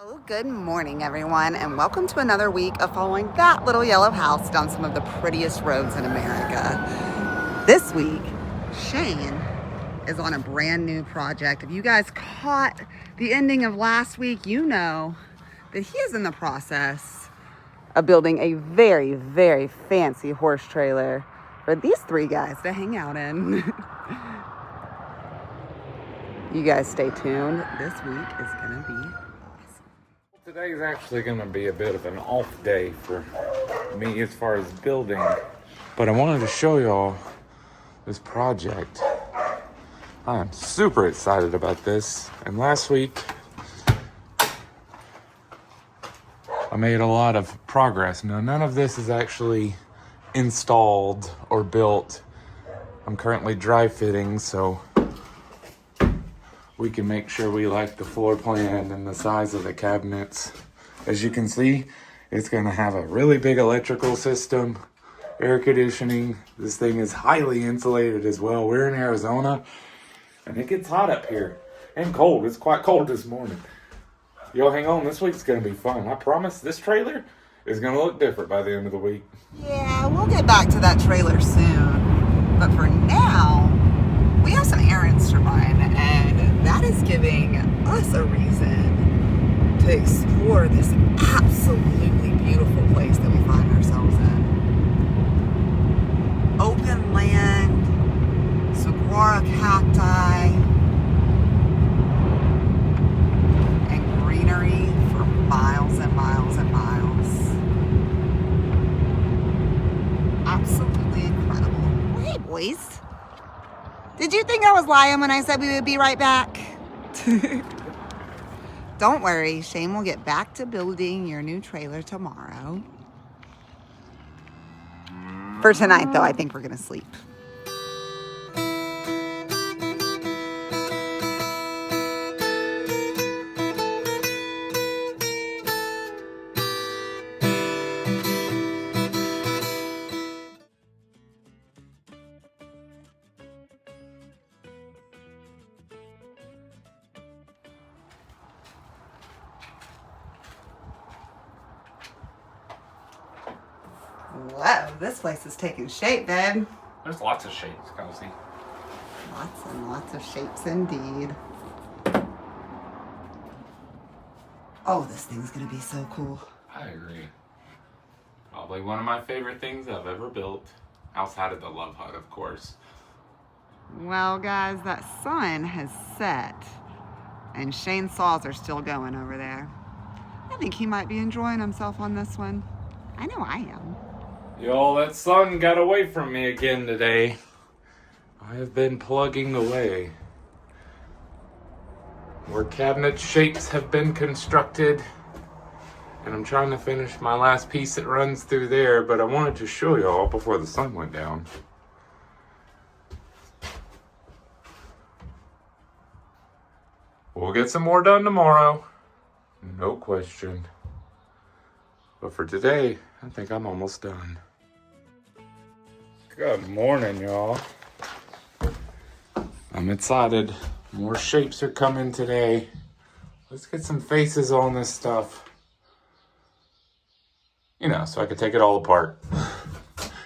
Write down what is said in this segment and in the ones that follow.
Oh, good morning, everyone, and welcome to another week of following that little yellow house down some of the prettiest roads in America. This week, Shane is on a brand new project. If you guys caught the ending of last week, you know that he is in the process of building a very, very fancy horse trailer for these three guys to hang out in. You guys stay tuned. This week is gonna be Today's actually going to be a bit of an off day for me as far as building, but I wanted to show y'all this project. I am super excited about this, and last week I made a lot of progress. Now, none of this is actually installed or built. I'm currently dry fitting, so we can make sure we like the floor plan and the size of the cabinets. As you can see, it's gonna have a really big electrical system, air conditioning. This thing is highly insulated as well. We're in Arizona and it gets hot up here and cold. It's quite cold this morning. Y'all hang on, this week's gonna be fun. I promise this trailer is gonna look different by the end of the week. Yeah, we'll get back to that trailer soon. But for now, we have some errands to run, and that is giving us a reason to explore this absolutely beautiful place that we find ourselves in. Open land, saguaro cacti, and greenery for miles and miles and miles. Absolutely incredible. Well, hey, boys. Did you think I was lying when I said we would be right back? Don't worry, Shane will get back to building your new trailer tomorrow. For tonight, though, I think we're gonna sleep. Whoa, this place is taking shape, babe. There's lots of shapes, Kelsey. Lots and lots of shapes indeed. Oh, this thing's gonna be so cool. I agree. Probably one of my favorite things I've ever built, outside of the Love Hut, of course. Well, guys, that sun has set, and Shane's saws are still going over there. I think he might be enjoying himself on this one. I know I am. Y'all, that sun got away from me again today. I have been plugging away where cabinet shapes have been constructed, and I'm trying to finish my last piece that runs through there, but I wanted to show y'all before the sun went down. We'll get some more done tomorrow, no question. But for today, I think I'm almost done. Good morning, y'all. I'm excited. More shapes are coming today. Let's get some faces on this stuff. You know, so I can take it all apart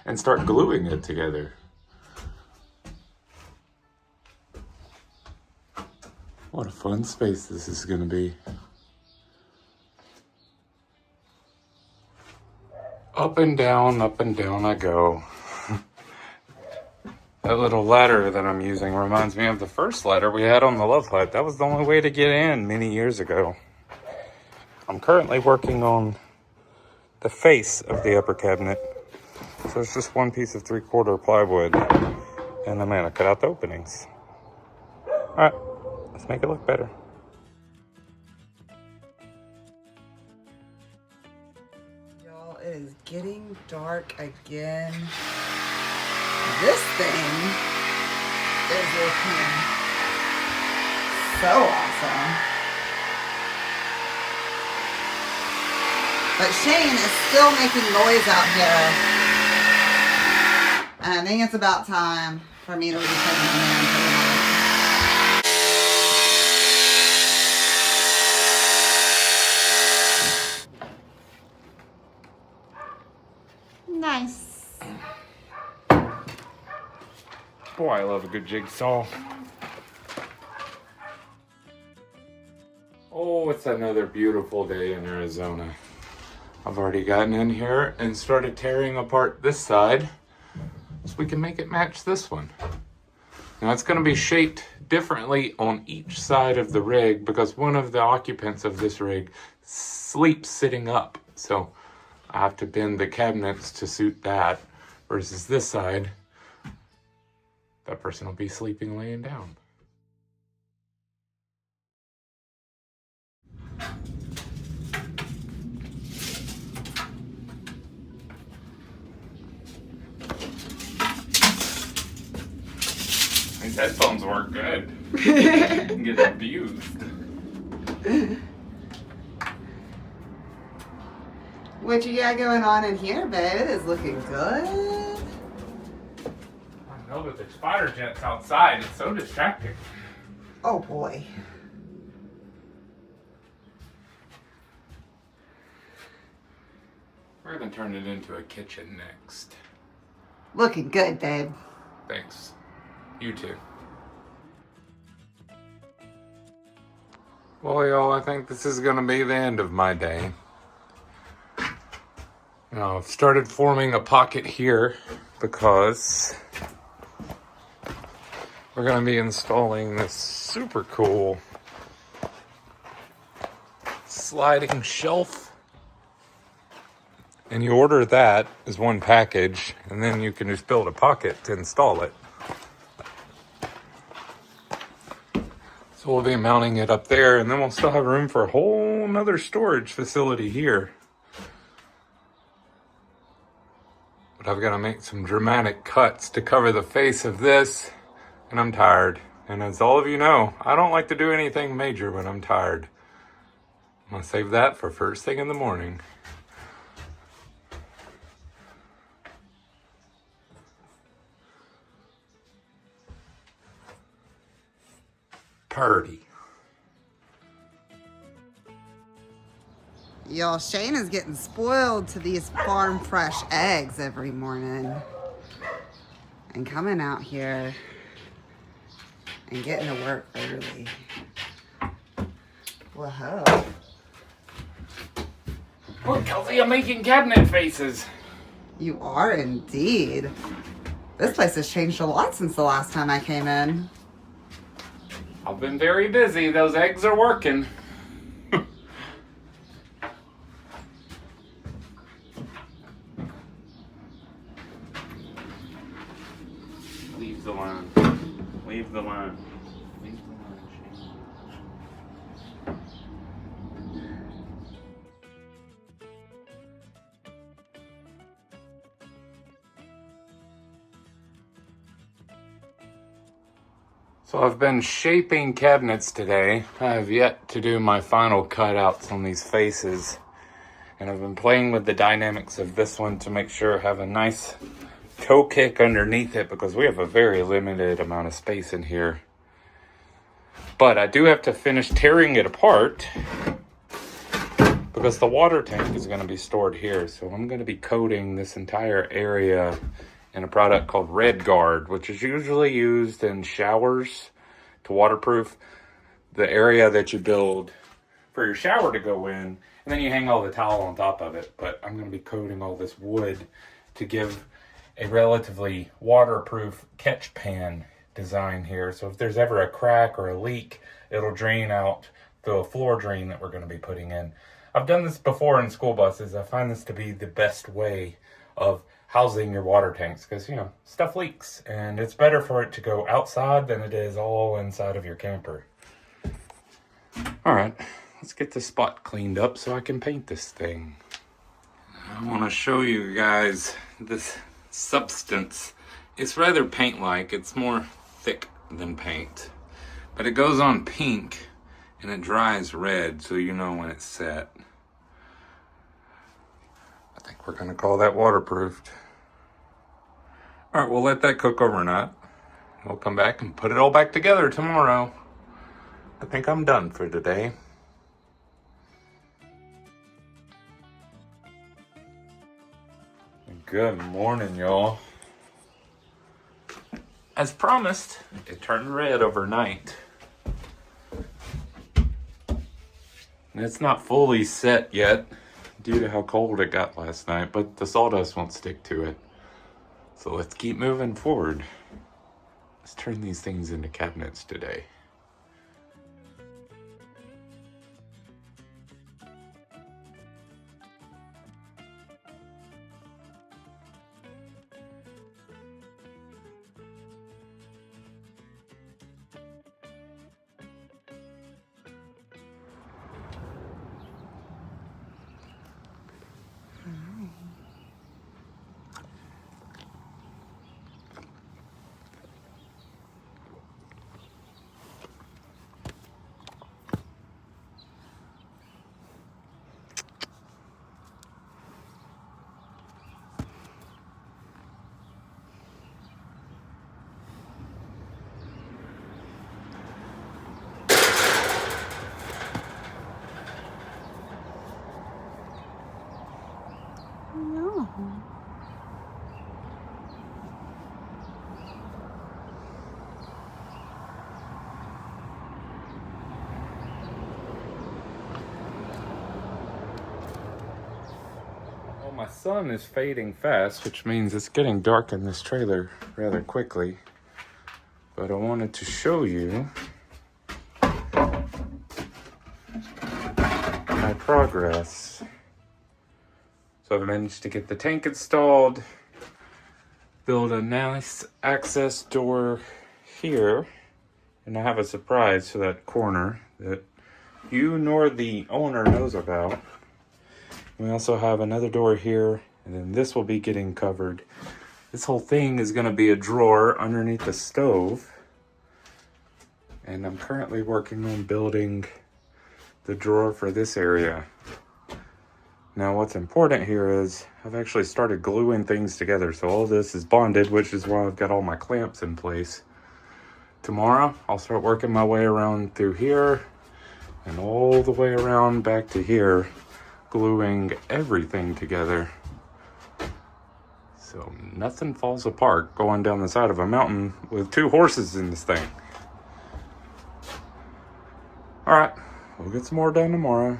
and start gluing it together. What a fun space this is gonna be. Up and down I go. That little ladder that I'm using reminds me of the first ladder we had on the Love Hut. That was the only way to get in many years ago. I'm currently working on the face of the upper cabinet. So it's just one piece of 3/4 plywood, and I'm gonna cut out the openings. All right, let's make it look better. Y'all, it is getting dark again. This thing is looking so awesome. But Shane is still making noise out here. And I think it's about time for me to leave him in there for the night. why I love a good jigsaw. Oh, it's another beautiful day in Arizona. I've already gotten in here and started tearing apart this side so we can make it match this one. Now it's going to be shaped differently on each side of the rig because one of the occupants of this rig sleeps sitting up. So I have to bend the cabinets to suit that, versus this side, that person will be sleeping laying down. These headphones work good. You can get abused. What you got going on in here, babe? It is looking good. I know that there's spider jets outside. It's so distracting. Oh boy. We're gonna turn it into a kitchen next. Looking good, babe. Thanks. You too. Well, y'all, I think this is gonna be the end of my day. Now, I've started forming a pocket here because we're gonna be installing this super cool sliding shelf. And you order that as one package, and then you can just build a pocket to install it. So we'll be mounting it up there, and then we'll still have room for a whole nother storage facility here. But I've got to make some dramatic cuts to cover the face of this, and I'm tired. And as all of you know, I don't like to do anything major when I'm tired. I'm gonna save that for first thing in the morning. Purdy. Y'all, Shane is getting spoiled to these farm fresh eggs every morning. And coming out here and getting to work early. Whoa. Look, Kelsey, I'm making cabinet faces. You are indeed. This place has changed a lot since the last time I came in. I've been very busy. Those eggs are working. Leave the line. Leave the line. Leave the line, Shane. So I've been shaping cabinets today. I have yet to do my final cutouts on these faces. And I've been playing with the dynamics of this one to make sure I have a nice toe kick underneath it because we have a very limited amount of space in here. But I do have to finish tearing it apart because the water tank is going to be stored here. So I'm going to be coating this entire area in a product called Red Guard, which is usually used in showers to waterproof the area that you build for your shower to go in, and then you hang all the towel on top of it. But I'm going to be coating all this wood to give a relatively waterproof catch pan design here. So if there's ever a crack or a leak, it'll drain out through a floor drain that we're going to be putting in. I've done this before in school buses. I find this to be the best way of housing your water tanks because, you know, stuff leaks and it's better for it to go outside than it is all inside of your camper. All right, let's get this spot cleaned up so I can paint this thing. I want to show you guys this substance. It's rather paint-like. It's more thick than paint, but it goes on pink and it dries red, so you know when it's set. I think we're gonna call that waterproofed. All right, we'll let that cook overnight. We'll come back and put it all back together tomorrow. I think I'm done for today. Good morning, y'all. as promised, it turned red overnight. And it's not fully set yet due to how cold it got last night, but the sawdust won't stick to it. So let's keep moving forward. Let's turn these things into cabinets today. No. Well, my sun is fading fast, which means it's getting dark in this trailer rather quickly. But I wanted to show you my progress. So I've managed to get the tank installed, build a nice access door here, and I have a surprise for that corner that you nor the owner knows about. We also have another door here, and then this will be getting covered. This whole thing is going to be a drawer underneath the stove, and I'm currently working on building the drawer for this area. Now what's important here is I've actually started gluing things together, so all this is bonded, which is why I've got all my clamps in place. Tomorrow I'll start working my way around through here and all the way around back to here, gluing everything together so nothing falls apart going down the side of a mountain with 2 horses in this thing. Alright, we'll get some more done tomorrow.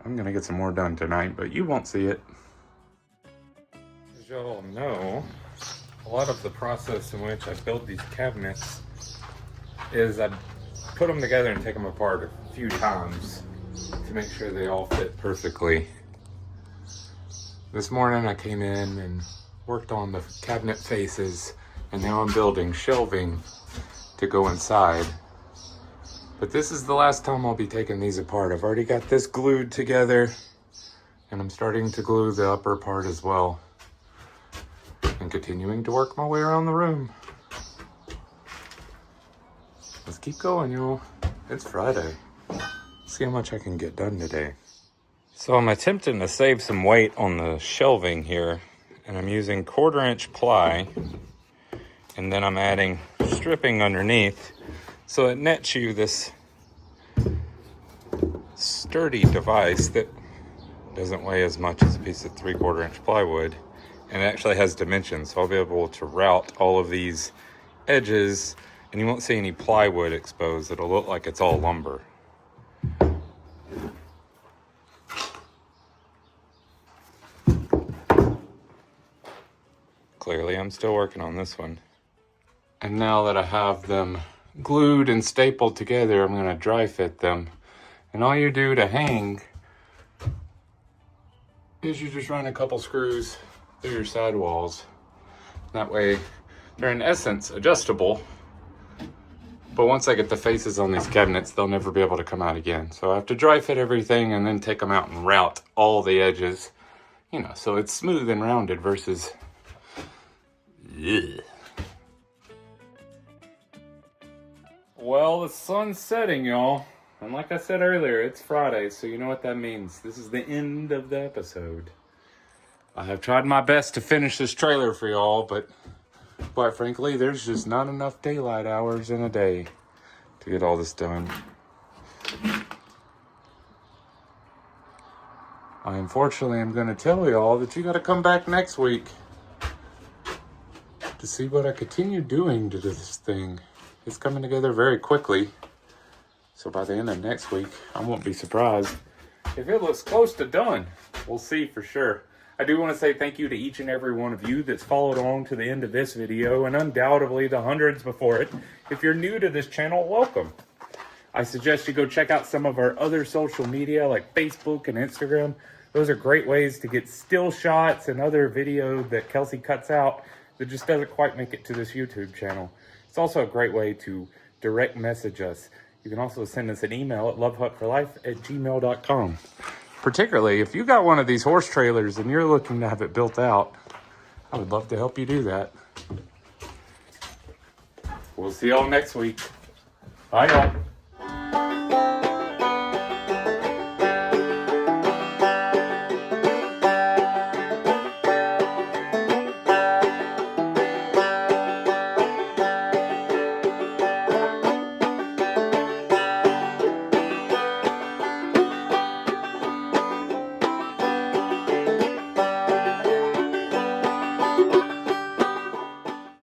I'm gonna get some more done tonight, but you won't see it. As y'all know, a lot of the process in which I build these cabinets is I put them together and take them apart a few times to make sure they all fit perfectly. This morning I came in and worked on the cabinet faces, and now I'm building shelving to go inside. But this is the last time I'll be taking these apart. I've already got this glued together, and I'm starting to glue the upper part as well, and continuing to work my way around the room. Let's keep going, y'all. It's Friday. See how much I can get done today. So I'm attempting to save some weight on the shelving here, and I'm using 1/4-inch ply, and then I'm adding stripping underneath, so it nets you this sturdy device that doesn't weigh as much as a piece of 3/4-inch plywood, and it actually has dimensions, so I'll be able to route all of these edges, and you won't see any plywood exposed. It'll look like it's all lumber. Clearly, I'm still working on this one. And now that I have them glued and stapled together, I'm going to dry fit them. And all you do to hang is you just run a couple screws through your side walls. That way, they're in essence adjustable. But once I get the faces on these cabinets, they'll never be able to come out again. So I have to dry fit everything and then take them out and route all the edges. You know, so it's smooth and rounded versus... Ugh. Well, the sun's setting, y'all. And like I said earlier, it's Friday, so you know what that means. This is the end of the episode. I have tried my best to finish this trailer for y'all, but quite frankly, there's just not enough daylight hours in a day to get all this done. I unfortunately am going to tell y'all that you got to come back next week to to see what I continue doing to this thing. It's coming together very quickly. So by the end of next week, I won't be surprised if it looks close to done. We'll see for sure. I do want to say thank you to each and every one of you that's followed along to the end of this video, and undoubtedly the hundreds before it. If you're new to this channel, welcome. I suggest you go check out some of our other social media like Facebook and Instagram. Those are great ways to get still shots and other video that Kelsey cuts out that just doesn't quite make it to this YouTube channel. It's also a great way to direct message us. You can also send us an email at LoveHut4Life@gmail.com. Particularly if you got one of these horse trailers and you're looking to have it built out, I would love to help you do that. We'll see y'all next week. Bye y'all.